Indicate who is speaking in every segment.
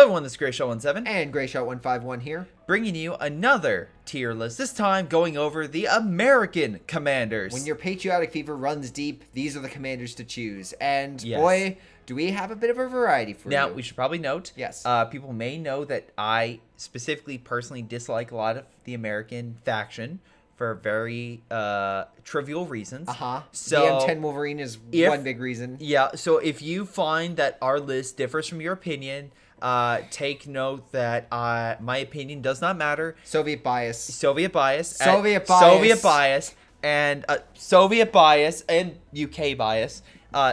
Speaker 1: everyone, this is Greyshot17
Speaker 2: and Greyshot151 here,
Speaker 1: bringing you another tier list, this time going over the American commanders.
Speaker 2: When your patriotic fever runs deep, these are the commanders to choose. And
Speaker 1: Yes.
Speaker 2: boy, do we have a bit of a variety for you.
Speaker 1: Now, we should probably note,
Speaker 2: Yes.
Speaker 1: People may know that I specifically personally dislike a lot of the American faction for very trivial reasons.
Speaker 2: So the M10 Wolverine is one big reason.
Speaker 1: Yeah, so if you find that our list differs from your opinion, take note that my opinion does not matter.
Speaker 2: Soviet bias.
Speaker 1: Soviet bias, and UK bias.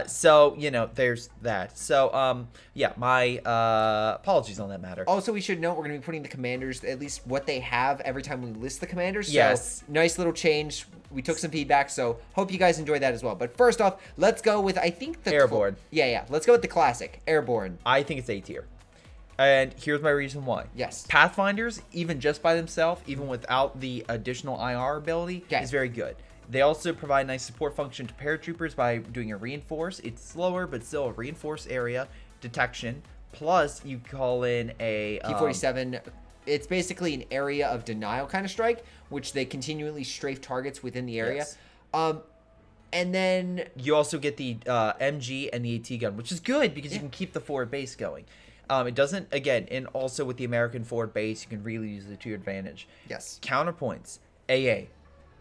Speaker 1: So, you know, there's that. So, yeah, my apologies on that matter.
Speaker 2: Also, we should note we're going to be putting the commanders, at least what they have every time we list the commanders. So,
Speaker 1: yes.
Speaker 2: Nice little change. We took some feedback, so hope you guys enjoy that as well. But first off, let's go with, I think, the...
Speaker 1: Airborne.
Speaker 2: Yeah. Let's go with the classic, Airborne.
Speaker 1: I think it's A tier. And here's my reason why.
Speaker 2: Yes.
Speaker 1: Pathfinders, even just by themselves, even without the additional IR ability, is very good. They also provide a nice support function to paratroopers by doing a reinforce. It's slower, but still a reinforced area detection. Plus, you call in a...
Speaker 2: P-47, it's basically an area of denial kind of strike, which they continually strafe targets within the area.
Speaker 1: Yes.
Speaker 2: And then...
Speaker 1: You also get the MG and the AT gun, which is good because you can keep the forward base going. It doesn't, again, and also with the American forward base, you can really use it to your advantage.
Speaker 2: Yes.
Speaker 1: Counterpoints. AA.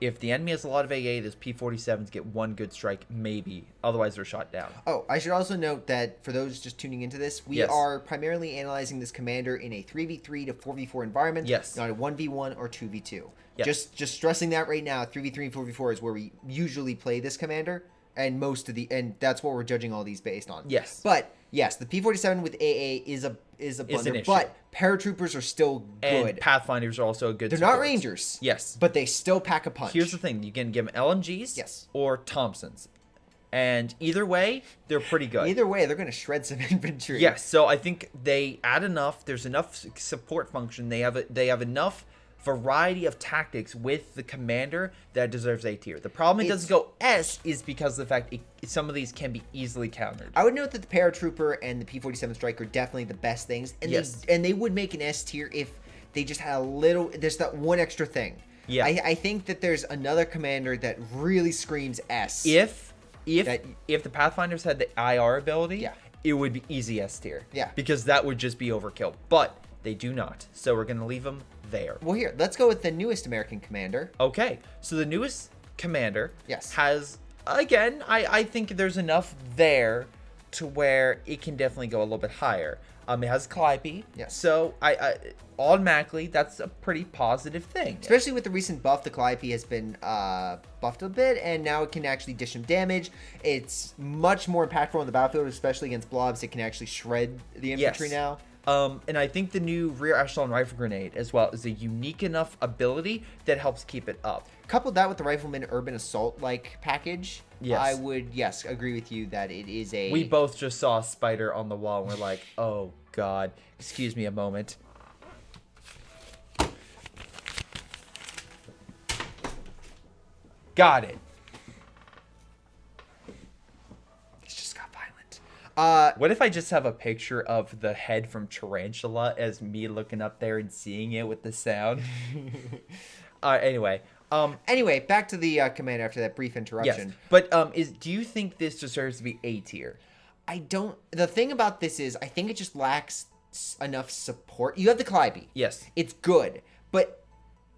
Speaker 1: If the enemy has a lot of AA, those P-47s get one good strike, maybe. Otherwise, they're shot down.
Speaker 2: Oh, I should also note that for those just tuning into this, we are primarily analyzing this commander in a 3v3 to 4v4 environment.
Speaker 1: Yes.
Speaker 2: Not a 1v1 or 2v2.
Speaker 1: Yes.
Speaker 2: Just stressing that right now, 3v3 and 4v4 is where we usually play this commander, and that's what we're judging all these based on.
Speaker 1: Yes.
Speaker 2: But yes, the P-47 with AA is a blunder,
Speaker 1: an issue.
Speaker 2: but paratroopers are still good.
Speaker 1: And Pathfinders are also a good
Speaker 2: They're
Speaker 1: support.
Speaker 2: not Rangers.
Speaker 1: Yes.
Speaker 2: But they still pack a punch.
Speaker 1: Here's the thing. You can give them LMGs
Speaker 2: Yes.
Speaker 1: or Thompsons. And either way, they're pretty good.
Speaker 2: Either way, they're going to shred some infantry.
Speaker 1: Yes. So I think they add enough. There's enough support function. They have enough variety of tactics with the commander that deserves A tier. The problem it doesn't go S is because of the fact some of these can be easily countered.
Speaker 2: I would note that the paratrooper and the P-47 strike are definitely the best things, and they would make an S tier if they just had there's that one extra thing.
Speaker 1: Yeah,
Speaker 2: I think that there's another commander that really screams S.
Speaker 1: If the Pathfinders had the IR ability, it would be easy S tier.
Speaker 2: Yeah,
Speaker 1: because that would just be overkill, but they do not. So we're gonna leave them there.
Speaker 2: Well, here, let's go with the newest American commander.
Speaker 1: Okay, so the newest commander has, again, I think there's enough there to where it can definitely go a little bit higher. It has Calliope, so I automatically that's a pretty positive thing.
Speaker 2: Especially with the recent buff, the Calliope has been buffed a bit, and now it can actually dish some damage. It's much more impactful on the battlefield, especially against blobs. It can actually shred the infantry now.
Speaker 1: And I think the new rear echelon rifle grenade as well is a unique enough ability that helps keep it up.
Speaker 2: Coupled that with the rifleman urban assault like package, I would agree with you that it is a...
Speaker 1: We both just saw a spider on the wall and we're like, oh god, excuse me a moment. Got it. What if I just have a picture of the head from Tarantula as me looking up there and seeing it with the sound? Anyway,
Speaker 2: back to the commander after that brief interruption.
Speaker 1: Yes, but do you think this deserves to be A tier?
Speaker 2: I don't. The thing about this is, I think it just lacks enough support. You have the Calliope.
Speaker 1: Yes,
Speaker 2: it's good, but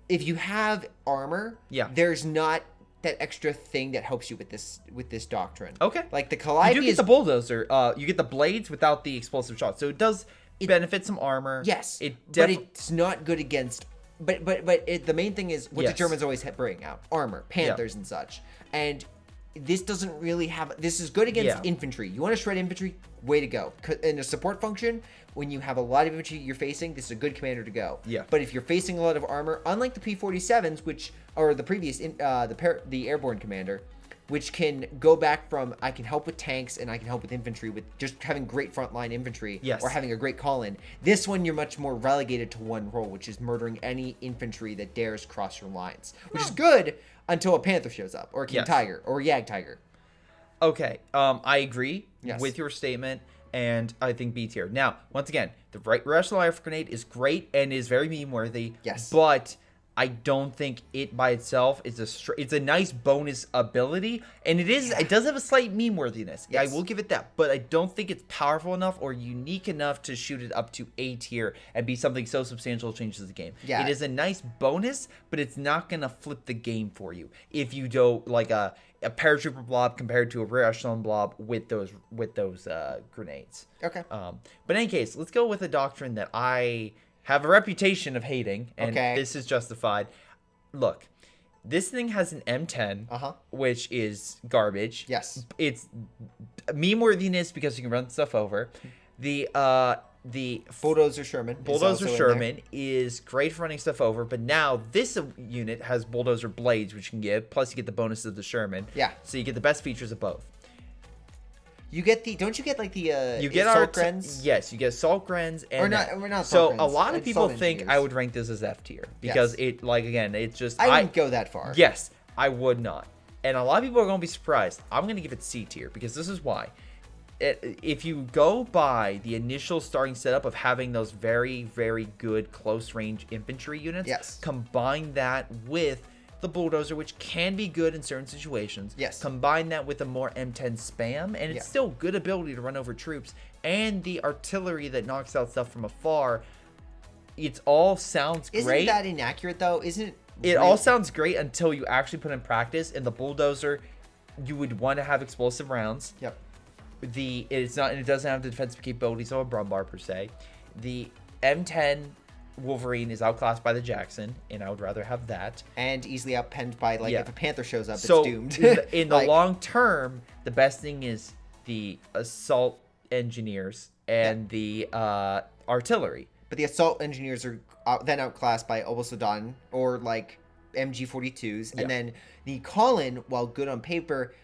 Speaker 2: if you have armor, there's not that extra thing that helps you with this doctrine. Okay. Like the Calliope,
Speaker 1: you do get the bulldozer. You get the blades without the explosive shots, so it does benefit some armor.
Speaker 2: Yes. But it's not good against. But the main thing is what the Germans always bring out: armor, Panthers, and such. And this doesn't really have. This is good against infantry. You want to shred infantry? Way to go. In a support function, when you have a lot of infantry you're facing, this is a good commander to go. Yeah. But if you're facing a lot of armor, unlike the P-47s, which are the previous the Airborne commander, which can go back from I can help with tanks and I can help with infantry with just having great frontline infantry or having a great call-in. This one you're much more relegated to one role, which is murdering any infantry that dares cross your lines, which is good until a Panther shows up or a King Tiger or a Yag Tiger.
Speaker 1: Okay, I agree with your statement. and I think B tier. Now, once again, the Rational Life Grenade is great and is very meme worthy.
Speaker 2: Yes.
Speaker 1: But I don't think it by itself is it's a nice bonus ability, and it does have a slight meme worthiness. Yeah, I will give it that, but I don't think it's powerful enough or unique enough to shoot it up to A tier and be something so substantial it changes the game.
Speaker 2: Yeah.
Speaker 1: It is a nice bonus, but it's not gonna flip the game for you if you do like a paratrooper blob compared to a rare echelon blob with those grenades.
Speaker 2: Okay.
Speaker 1: But in any case, let's go with a doctrine that I have a reputation of hating, and this is justified. Look, this thing has an M10, which is garbage.
Speaker 2: Yes.
Speaker 1: It's meme worthiness because you can run stuff over. The
Speaker 2: Bulldozer Sherman.
Speaker 1: Bulldozer Sherman is great for running stuff over, but now this unit has Bulldozer Blades, which you can give. Plus, you get the bonus of the Sherman.
Speaker 2: Yeah.
Speaker 1: So you get the best features of both.
Speaker 2: You get don't you get like the
Speaker 1: you get
Speaker 2: assault grens?
Speaker 1: Yes, you get assault grens and
Speaker 2: we're not
Speaker 1: so
Speaker 2: grens.
Speaker 1: A lot of people think
Speaker 2: engineers.
Speaker 1: I would rank this as F tier because it again it's just
Speaker 2: I wouldn't go that far.
Speaker 1: Yes, I would not. And a lot of people are going to be surprised. I'm going to give it C tier because this is why. If you go by the initial starting setup of having those very, very good close range infantry units, combine that with the bulldozer, which can be good in certain situations.
Speaker 2: Yes.
Speaker 1: Combine that with a more M10 spam, and it's still good ability to run over troops, and the artillery that knocks out stuff from afar. It all sounds great.
Speaker 2: Isn't that inaccurate though? Isn't it?
Speaker 1: It all sounds great until you actually put in practice. In the bulldozer, you would want to have explosive rounds.
Speaker 2: Yep.
Speaker 1: It doesn't have the defensive capabilities of a Brumbar per se. The M10 Wolverine is outclassed by the Jackson, and I would rather have that.
Speaker 2: And easily outpenned by, like, if a Panther shows up,
Speaker 1: so
Speaker 2: it's doomed.
Speaker 1: in the long term, the best thing is the assault engineers and the artillery.
Speaker 2: But the assault engineers are then outclassed by Obosodon or, like, MG42s. And then the Colin, while good on paper,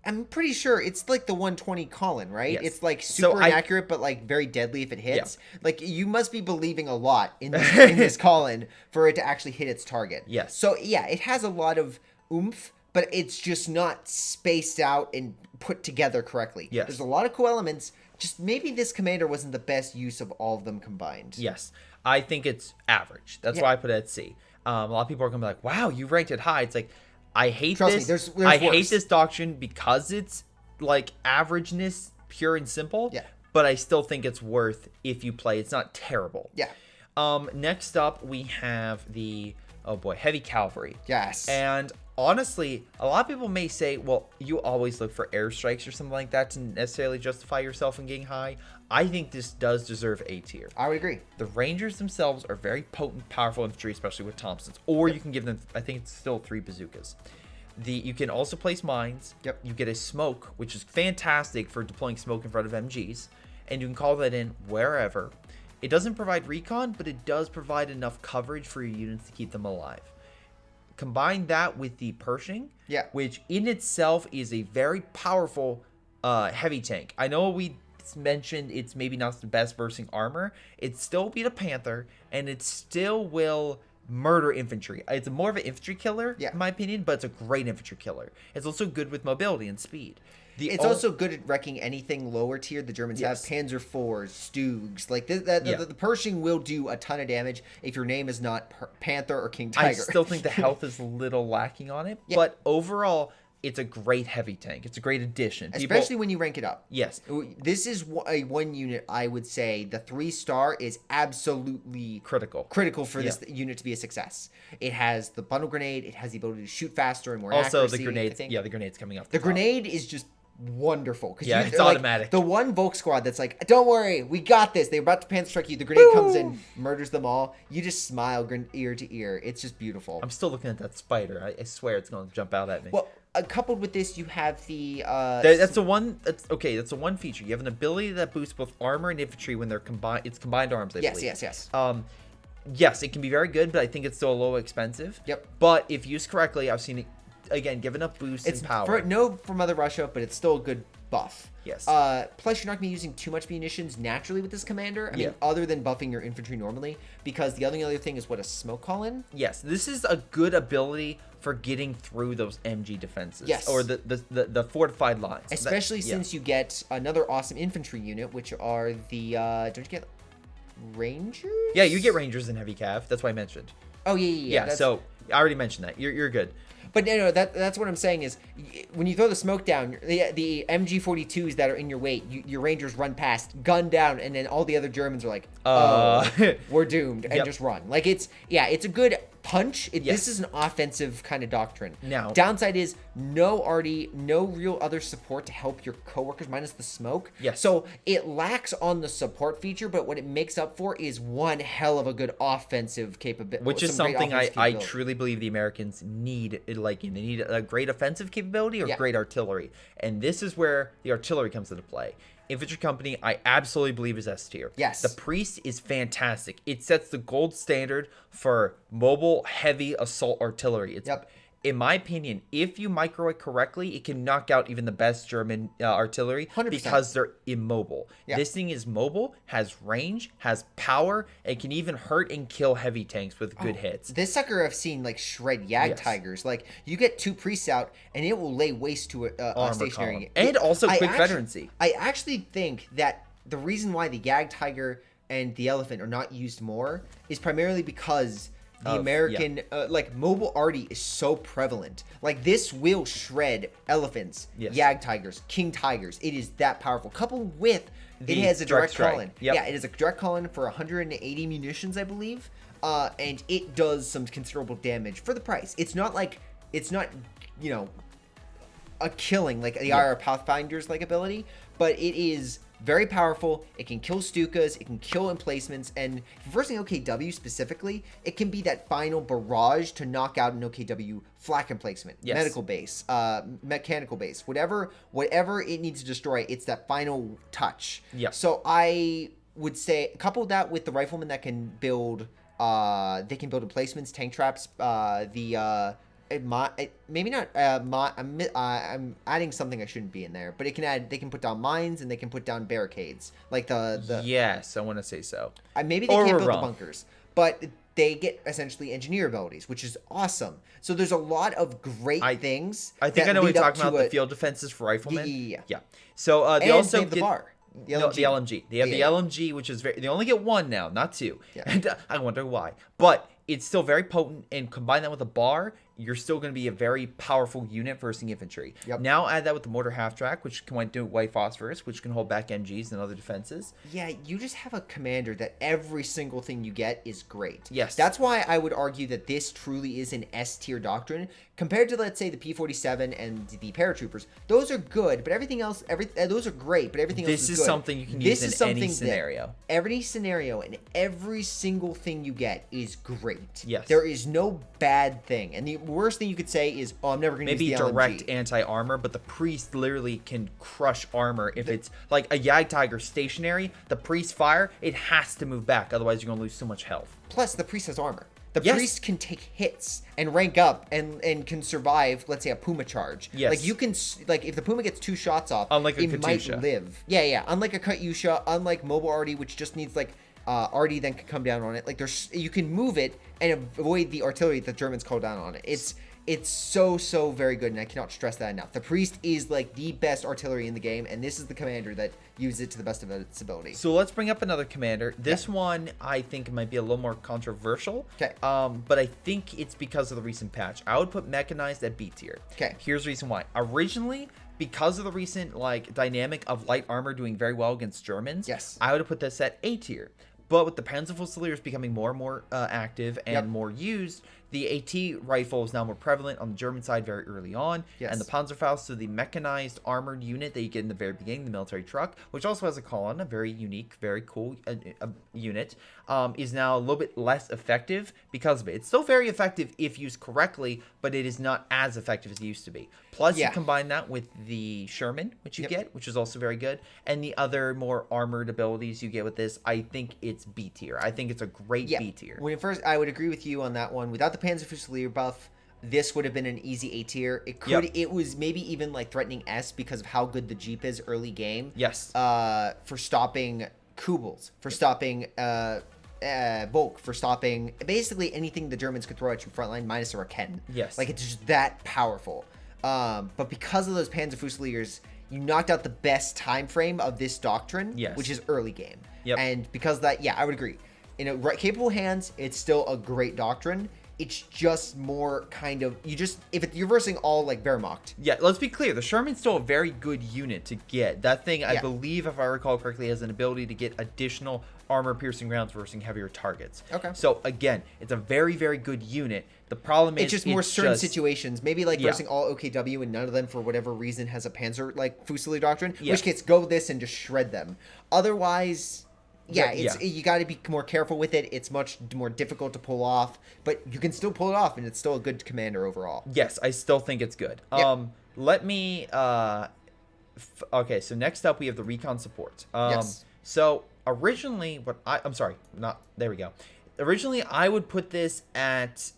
Speaker 2: I'm pretty sure it's like the 120 Colin, right?
Speaker 1: Yes.
Speaker 2: It's like super inaccurate, but like very deadly if it hits. Like you must be believing a lot in this Colin for it to actually hit its target.
Speaker 1: Yes.
Speaker 2: So yeah, it has a lot of oomph, but it's just not spaced out and put together correctly.
Speaker 1: Yes.
Speaker 2: There's a lot of cool elements. Just maybe this commander wasn't the best use of all of them combined.
Speaker 1: Yes. I think it's average. That's why I put it at C. A lot of people are going to be like, wow, you ranked it high. It's like, I hate
Speaker 2: Trust
Speaker 1: this.
Speaker 2: me, there's
Speaker 1: I
Speaker 2: worse.
Speaker 1: hate this doctrine because it's like averageness, pure and simple.
Speaker 2: Yeah.
Speaker 1: But I still think it's worth if you play. It's not terrible.
Speaker 2: Yeah.
Speaker 1: Next up, we have the heavy cavalry.
Speaker 2: Yes.
Speaker 1: And honestly, a lot of people may say, well, you always look for airstrikes or something like that to necessarily justify yourself in getting high. I think this does deserve A tier.
Speaker 2: I would agree.
Speaker 1: The Rangers themselves are very potent, powerful infantry, especially with Thompsons. Or you can give them, I think it's still 3 bazookas. You can also place mines.
Speaker 2: Yep.
Speaker 1: You get a smoke, which is fantastic for deploying smoke in front of MGs. And you can call that in wherever. It doesn't provide recon, but it does provide enough coverage for your units to keep them alive. Combine that with the Pershing, which in itself is a very powerful heavy tank. I know we mentioned it's maybe not the best versing armor. It still beat a Panther, and it still will murder infantry. It's more of an infantry killer, in my opinion, but it's a great infantry killer. It's also good with mobility and speed.
Speaker 2: It's also good at wrecking anything lower tier the Germans have. Panzer IVs, Stugs. Like, the Pershing will do a ton of damage if your name is not Panther or King Tiger.
Speaker 1: I still think the health is a little lacking on it, but overall, it's a great heavy tank. It's a great addition.
Speaker 2: Especially when you rank it up.
Speaker 1: Yes.
Speaker 2: This is one unit I would say the 3-star is absolutely critical for this unit to be a success. It has the bundle grenade. It has the ability to shoot faster and more accuracy.
Speaker 1: Also, the grenades. Yeah, the grenade's coming off
Speaker 2: the grenade is just wonderful.
Speaker 1: It's automatic.
Speaker 2: The one Volk squad that's like, don't worry, we got this. They're about to panther strike you. The grenade comes in, murders them all. You just smile ear to ear. It's just beautiful.
Speaker 1: I'm still looking at that spider. I swear it's going to jump out at me.
Speaker 2: Well, coupled with this, you have the
Speaker 1: that's a one feature. You have an ability that boosts both armor and infantry when they're combined. It's combined arms, I believe.
Speaker 2: Yes.
Speaker 1: Yes, it can be very good, but I think it's still a little expensive.
Speaker 2: Yep.
Speaker 1: But if used correctly, I've seen it again give enough boost and power.
Speaker 2: No from Mother Russia, but it's still a good buff.
Speaker 1: Yes.
Speaker 2: Plus, you're not going to be using too much munitions naturally with this commander. I mean, other than buffing your infantry normally, because the only other thing is what a smoke call-in.
Speaker 1: Yes, this is a good ability for getting through those MG defenses.
Speaker 2: Yes.
Speaker 1: Or the fortified lines.
Speaker 2: Especially since you get another awesome infantry unit, which are the don't you get Rangers?
Speaker 1: Yeah, you get Rangers in heavy cav. That's why I mentioned.
Speaker 2: Oh yeah.
Speaker 1: So I already mentioned that. You're good.
Speaker 2: But no, that's what I'm saying is, when you throw the smoke down, the MG42s that are in your way, your Rangers run past, gun down, and then all the other Germans are like, oh, we're doomed, and just run. Like, it's a good punch. This is an offensive kind of doctrine.
Speaker 1: Now,
Speaker 2: downside is no arty, no real other support to help your coworkers, minus the smoke.
Speaker 1: Yes.
Speaker 2: So it lacks on the support feature, but what it makes up for is one hell of a good offensive capability.
Speaker 1: Which is something I truly believe the Americans need. Like, they need a great offensive capability or great artillery. And this is where the artillery comes into play. Infantry company, I absolutely believe, is S tier.
Speaker 2: Yes.
Speaker 1: The priest is fantastic. It sets the gold standard for mobile, heavy assault artillery. It's, in my opinion, if you micro it correctly, it can knock out even the best German artillery
Speaker 2: 100%.
Speaker 1: because they're immobile. This thing is mobile, has range, has power, and can even hurt and kill heavy tanks with good hits.
Speaker 2: This sucker I've seen like shred Yag Tigers. Like, you get 2 priests out, and it will lay waste to a stationary.
Speaker 1: And also quick veterancy.
Speaker 2: I actually think that the reason why the Yag Tiger and the Elephant are not used more is primarily because the American, like, mobile arty is so prevalent. Like, this will shred elephants, Yag Tigers, King Tigers. It is that powerful. Coupled with, it has a direct call-in. Yeah, it is a direct call-in for 180 munitions, I believe. And it does some considerable damage for the price. It's not, you know, a killing, like the IR Pathfinders, like, ability. But it is very powerful. It can kill Stukas. It can kill emplacements. And reversing OKW specifically, it can be that final barrage to knock out an OKW flak emplacement, medical base, mechanical base, whatever it needs to destroy. It's that final touch. So I would say, couple that with the riflemen that can build, they can build emplacements, tank traps, maybe not. I'm adding something I shouldn't be in there, but it can add. They can put down mines and they can put down barricades, like the.
Speaker 1: Yes, I want to say so.
Speaker 2: Maybe they can't build the bunkers, but they get essentially engineer abilities, which is awesome. So there's a lot of great things.
Speaker 1: I think I know what you're talking about. The field defenses for riflemen. Yeah. So they also get the bar. The LMG. They have the LMG, which is they only get 1 now, not 2. And I wonder why. But it's still very potent, and combine that with a bar, you're still going to be a very powerful unit versus infantry. Now add that with the mortar half-track, which can do white phosphorus, which can hold back MGs and other defenses. Yeah,
Speaker 2: you just have a commander that every single thing you get is great.
Speaker 1: Yes.
Speaker 2: That's why I would argue that this truly is an S-tier doctrine. Compared to, let's say, the P-47 and the paratroopers, those are good, but everything else, those are great, but everything else is good.
Speaker 1: This is something you can use in any scenario.
Speaker 2: Every scenario and every single thing you get is great.
Speaker 1: Yes.
Speaker 2: There is no bad thing. And the worst thing you could say is, oh, I'm never going to use the LMG.
Speaker 1: Maybe direct anti-armor, but the priest literally can crush armor. If it's like a Yag Tiger stationary, the priest fire, it has to move back. Otherwise, you're going to lose so much health.
Speaker 2: Plus, the priest has armor. The priest can take hits and rank up and can survive, let's say, a Puma charge. Like, you can, like, if the Puma gets 2 shots off,
Speaker 1: unlike
Speaker 2: it might live. Unlike a Katyusha, unlike mobile arty, which just needs, like, arty then can come down on it. Like, you can move it and avoid the artillery that the Germans call down on it. It's so very good, and I cannot stress that enough. The priest is, like, the best artillery in the game, and this is the commander that uses it to the best of its ability.
Speaker 1: So let's bring up another commander. This one I think might be a little more controversial.
Speaker 2: Okay.
Speaker 1: But I think it's because of the recent patch. I would put Mechanized at B tier.
Speaker 2: Okay.
Speaker 1: Here's the reason why. Originally, because of the recent, like, dynamic of light armor doing very well against Germans, I would have put this at A tier. But with the Panzer Fusiliers becoming more and more active and more used, the AT rifle is now more prevalent on the German side very early on. And the Panzerfaust, so the mechanized armored unit that you get in the very beginning, the military truck, which also has a call-on, a very unique, very cool unit, is now a little bit less effective because of it. It's still very effective if used correctly, but it is not as effective as it used to be. Plus, you combine that with the Sherman, which you get, which is also very good, and the other more armored abilities you get with this. I think it's B tier. I think it's a great B tier.
Speaker 2: When first, I would agree with you on that one. Without the Panzer Fusilier buff, this would have been an easy A tier. It could. It was maybe even like threatening S because of how good the Jeep is early game.
Speaker 1: Yes.
Speaker 2: For stopping Kubels, for stopping Volk, for stopping basically anything the Germans could throw at you frontline minus a Raketten.
Speaker 1: Yes.
Speaker 2: Like, it's just that powerful. But because of those Panzerfusiliers, you knocked out the best time frame of this doctrine, which is early game. And because of that, yeah, I would agree. In capable hands, it's still a great doctrine. It's just more kind of, you're versing all like Wehrmacht.
Speaker 1: Yeah, let's be clear. The Sherman's still a very good unit to get. That thing, I believe, if I recall correctly, has an ability to get additional armor-piercing rounds versing heavier targets.
Speaker 2: Okay.
Speaker 1: So, again, it's a very, very good unit. The problem is
Speaker 2: it's just more certain situations. Maybe like versing all OKW and none of them, for whatever reason, has a Panzer, like, Fusilier Doctrine. In which case, go this and just shred them. Otherwise... you got to be more careful with it. It's much more difficult to pull off, but you can still pull it off, and it's still a good commander overall.
Speaker 1: Yes, I still think it's good. Let me. Okay, so next up we have the Recon Support. So originally, there we go. Originally, I would put this at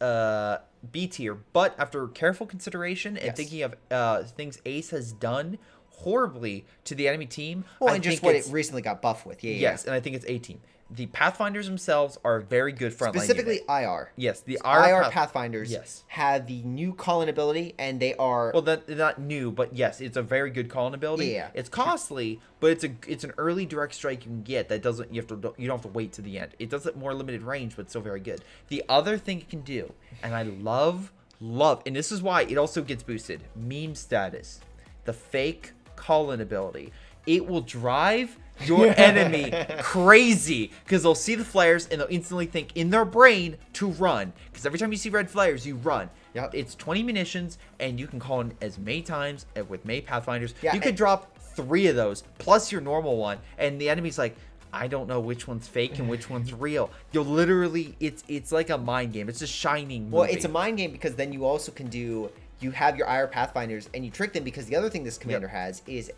Speaker 1: B tier, but after careful consideration and thinking of things Ace has done horribly to the enemy team.
Speaker 2: Well, and just what it recently got buffed with.
Speaker 1: Yes, and I think it's A team. The Pathfinders themselves are a very good frontline
Speaker 2: Specifically
Speaker 1: unit.
Speaker 2: IR.
Speaker 1: Yes, the
Speaker 2: IR Pathfinders have the new call-in ability, and they are...
Speaker 1: Well, they're not new, but yes, it's a very good call-in ability.
Speaker 2: Yeah.
Speaker 1: It's costly, but it's an early direct strike you can get that doesn't... You don't have to wait to the end. It does it more limited range, but still very good. The other thing it can do, and I love, and this is why it also gets boosted, meme status. The fake call-in ability. It will drive your enemy crazy because they'll see the flares and they'll instantly think in their brain to run, because every time you see red flares you run. It's 20 munitions and you can call in as many times with many Pathfinders. You could drop 3 of those plus your normal one, and the enemy's like, I don't know which one's fake and which one's real. You'll literally, it's like a mind game. It's a shining movie.
Speaker 2: Well, it's a mind game because then you also can do... You have your IR Pathfinders, and you trick them because the other thing this commander has is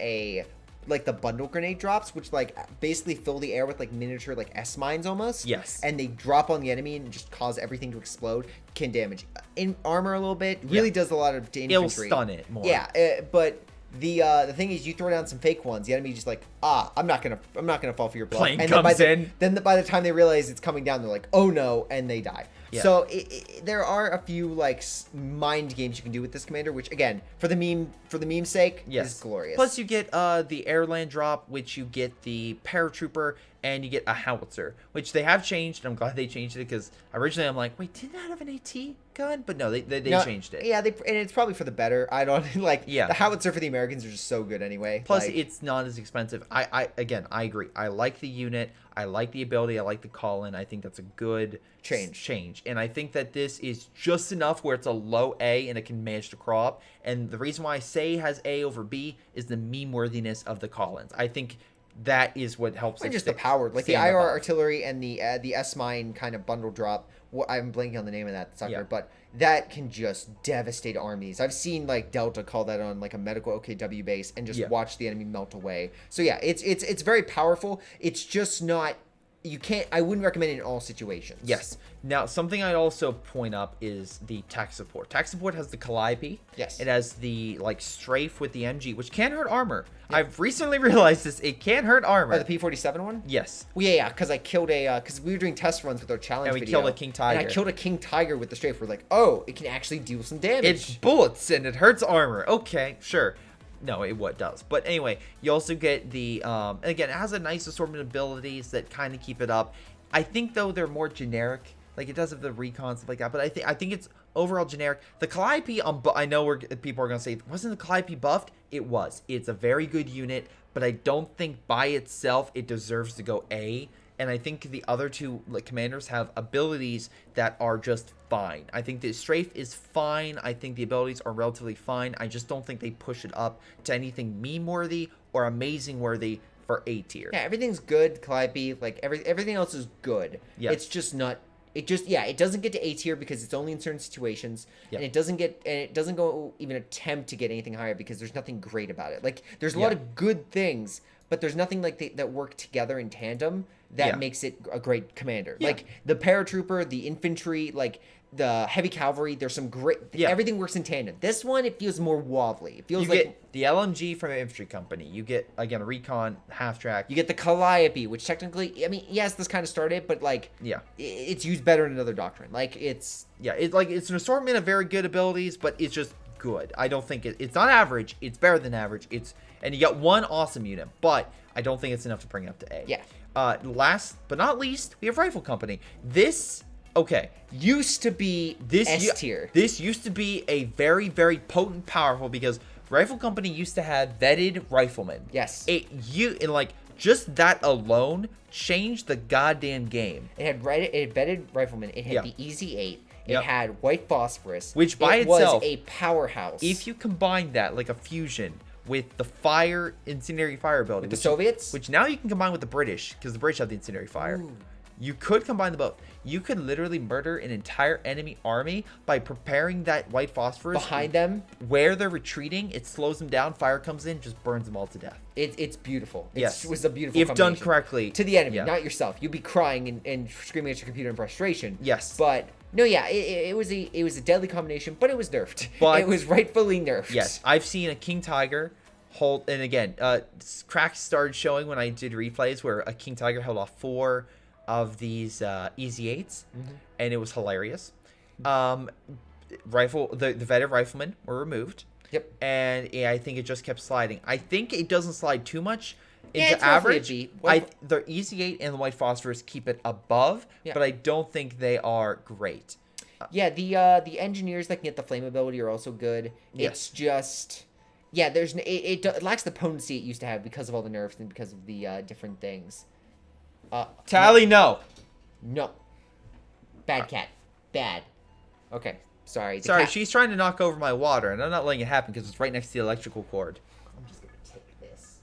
Speaker 2: like the bundle grenade drops, which like basically fill the air with like miniature like S mines almost.
Speaker 1: Yes.
Speaker 2: And they drop on the enemy and just cause everything to explode. Can damage in armor a little bit. Really does a lot of infantry.
Speaker 1: It'll stun it more.
Speaker 2: Yeah, but the thing is, you throw down some fake ones. The enemy just like, I'm not gonna fall for your bluff.
Speaker 1: Plane
Speaker 2: and
Speaker 1: comes in.
Speaker 2: Then by the time they realize it's coming down, they're like, oh no, and they die. Yeah. So there are a few like mind games you can do with this commander, which again, for the meme's sake, is glorious.
Speaker 1: Plus you get the airland drop, which you get the paratrooper, and you get a howitzer, which they have changed. I'm glad they changed it because originally I'm like, wait, didn't that have an AT gun? But no, they changed it.
Speaker 2: Yeah, and it's probably for the better. I don't like. Yeah. The howitzer for the Americans are just so good anyway.
Speaker 1: Plus, it's not as expensive. I agree. I like the unit. I like the ability. I like the call-in. I think that's a good change. And I think that this is just enough where it's a low A and it can manage to crawl up. And the reason why I say it has A over B is the meme-worthiness of the call-ins. I think that is what helps.
Speaker 2: And just the power, like the IR artillery and the S mine kind of bundle drop. I'm blanking on the name of that sucker, but that can just devastate armies. I've seen like Delta call that on like a medical OKW base and just watch the enemy melt away. So yeah, it's very powerful. It's just not. I wouldn't recommend it in all situations.
Speaker 1: Yes. Now, something I'd also point up is the tech support. Tech support has the Calliope.
Speaker 2: Yes.
Speaker 1: It has the, like, strafe with the MG, which can hurt armor. Yep. I've recently realized this. It can hurt armor.
Speaker 2: Oh, the P-47 one?
Speaker 1: Yes.
Speaker 2: Well, yeah, because I killed because we were doing test runs with our challenge video.
Speaker 1: And we killed a King Tiger.
Speaker 2: And I killed a King Tiger with the strafe. We're like, oh, it can actually deal some damage.
Speaker 1: It's bullets and it hurts armor. Okay, sure. No, it does. But anyway, you also get the, and again, it has a nice assortment of abilities that kind of keep it up. I think, though, they're more generic. Like, it does have the recon, stuff like that. But I think it's overall generic. The Calliope, I know people are going to say, wasn't the Calliope buffed? It was. It's a very good unit, but I don't think by itself it deserves to go A. And I think the other two commanders have abilities that are just fine. I think the strafe is fine. I think the abilities are relatively fine. I just don't think they push it up to anything meme-worthy or amazing-worthy for A tier.
Speaker 2: Yeah, everything's good, Calliope. Like, everything else is good. Yes. It's just not... It doesn't get to A tier because it's only in certain situations, and it doesn't go even attempt to get anything higher because there's nothing great about it. Like, there's a lot of good things, but there's nothing like that work together in tandem that makes it a great commander. Like the paratrooper, the infantry, like the heavy cavalry. There's some great. Everything works in tandem. This one, it feels more wobbly. It feels like
Speaker 1: get the LMG from an infantry company. You get again a recon half track.
Speaker 2: You get the Calliope, which technically, I mean, yes, this kind of started, but like, it's used better in another doctrine. Like it's
Speaker 1: it's an assortment of very good abilities, but it's just good. I don't think it's not average. It's better than average. And you got one awesome unit, but I don't think it's enough to bring it up to A.
Speaker 2: Yeah.
Speaker 1: Last but not least, we have Rifle Company. This
Speaker 2: used to be S tier.
Speaker 1: This used to be a very, very potent, powerful, because Rifle Company used to have vetted riflemen.
Speaker 2: Yes.
Speaker 1: Just that alone changed the goddamn game.
Speaker 2: It had vetted riflemen. It had the Easy 8. It had White Phosphorus,
Speaker 1: which by itself
Speaker 2: was a powerhouse.
Speaker 1: If you combine that like a fusion with the fire incendiary fire ability,
Speaker 2: with the Soviets,
Speaker 1: which now you can combine with the British, because the British have the incendiary fire. Ooh. You could combine the both. You could literally murder an entire enemy army by preparing that white phosphorus
Speaker 2: behind them.
Speaker 1: Where they're retreating, it slows them down. Fire comes in, just burns them all to death.
Speaker 2: It's beautiful.
Speaker 1: Yes.
Speaker 2: It was a beautiful
Speaker 1: if done correctly.
Speaker 2: To the enemy, not yourself. You'd be crying and screaming at your computer in frustration.
Speaker 1: Yes.
Speaker 2: But no, it was a deadly combination, but it was nerfed. But it was rightfully nerfed.
Speaker 1: Yes. I've seen a King Tiger hold, and again, cracks started showing when I did replays where a King Tiger held off 4 of these Easy 8s, and it was hilarious. The vetted riflemen were removed.
Speaker 2: Yep.
Speaker 1: And I think it just kept sliding. I think it doesn't slide too much into average. The Easy 8 and the White Phosphorus keep it above, but I don't think they are great.
Speaker 2: The engineers that can get the flame ability are also good.
Speaker 1: Yes.
Speaker 2: It's just it lacks the potency it used to have because of all the nerfs and because of the different things.
Speaker 1: Tally, no.
Speaker 2: Bad cat. Bad. Okay. Sorry.
Speaker 1: She's trying to knock over my water, and I'm not letting it happen because it's right next to the electrical cord.
Speaker 2: I'm just going to take this.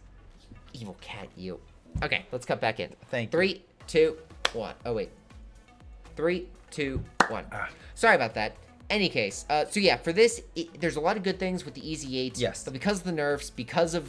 Speaker 2: Evil cat, you. Okay, let's cut back in.
Speaker 1: Thank you.
Speaker 2: 3, 2, 1. Oh, wait. 3, 2, 1. Sorry about that. Any case, for this, there's a lot of good things with the Easy 8s.
Speaker 1: Yes.
Speaker 2: But because of the nerfs, because of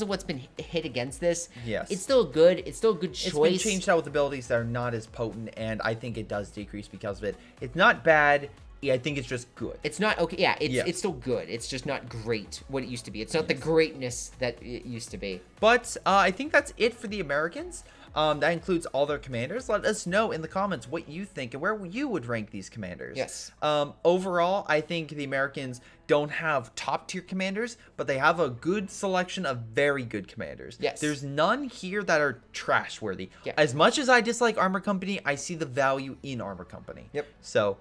Speaker 2: what's been hit against this, it's still good. It's still a good choice.
Speaker 1: It's been changed out with abilities that are not as potent, and I think it does decrease because of it. It's not bad. I think it's just good.
Speaker 2: It's not okay. Yeah, it's still good. It's just not great what it used to be. It's not the greatness that it used to be.
Speaker 1: But I think that's it for the Americans. That includes all their commanders. Let us know in the comments what you think and where you would rank these commanders.
Speaker 2: Yes.
Speaker 1: Overall, I think the Americans don't have top tier commanders, but they have a good selection of very good commanders.
Speaker 2: Yes.
Speaker 1: There's none here that are trash worthy.
Speaker 2: Yeah.
Speaker 1: As much as I dislike Armor Company, I see the value in Armor Company.
Speaker 2: Yep.
Speaker 1: So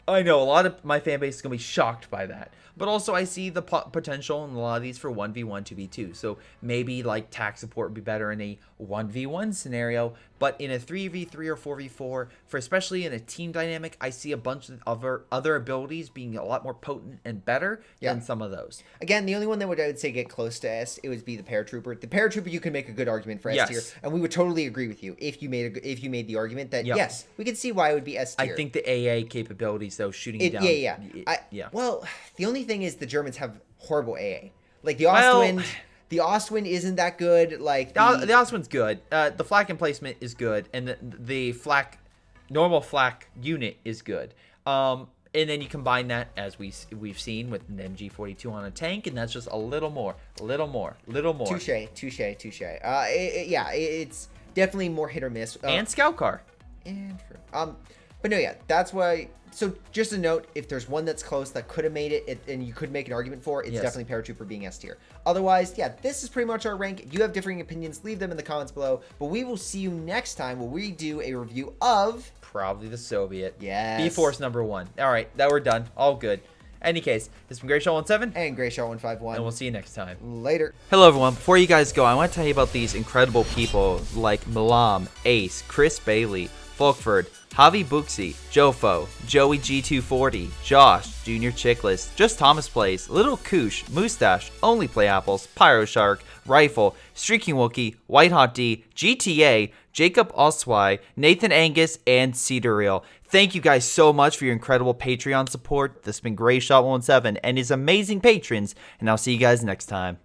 Speaker 1: I know a lot of my fan base is going to be shocked by that. But also I see the potential in a lot of these for 1v1, 2v2. So maybe like tax support would be better in a 1v1 scenario. But in a 3v3 or 4v4, for especially in a team dynamic, I see a bunch of other abilities being a lot more potent and better than some of those.
Speaker 2: Again, the only one that I would say get close to S, it would be the Paratrooper. The Paratrooper, you can make a good argument for S tier, and we would totally agree with you if you made the argument that yes, we could see why it would be S tier.
Speaker 1: I think the AA capabilities though, shooting it down.
Speaker 2: Yeah. Well, the only thing is the Germans have horrible AA. Like the Ostwind. The Ostwind isn't that good. Like
Speaker 1: the Ostwind's good. The flak emplacement is good, and the normal flak unit is good. And then you combine that, as we've seen, with an MG42 on a tank, and that's just a little more. Touche.
Speaker 2: It's definitely more hit or miss.
Speaker 1: And scout car.
Speaker 2: And true. But no, that's why. So just a note, if there's one that's close that could have made it, and you could make an argument for, it's definitely Paratrooper being S tier. Otherwise, this is pretty much our rank. If you have differing opinions, leave them in the comments below. But we will see you next time where we do a review of
Speaker 1: probably the Soviet.
Speaker 2: Yes.
Speaker 1: B-Force number 1. All right, that we're done. All good. Any case, this has been Greyshot17
Speaker 2: and Greyshot151,
Speaker 1: and we'll see you next time.
Speaker 2: Later.
Speaker 1: Hello everyone. Before you guys go, I want to tell you about these incredible people like Milam, Ace, Chris Bailey, Folkvard, Javibuxi, Jfoe, Joey G240, Josh, Junior Chicklis, JustThomasPlays, Little Koosh, Mustaach, Onlyplayapples, Pyroshark, Rifle, Streakingwookie, WhiteHotD, GTA, Jakub Ocwieja, Nathan Angus, and Cedarteal. Thank you guys so much for your incredible Patreon support. This has been Greyshot17 and his amazing patrons, and I'll see you guys next time.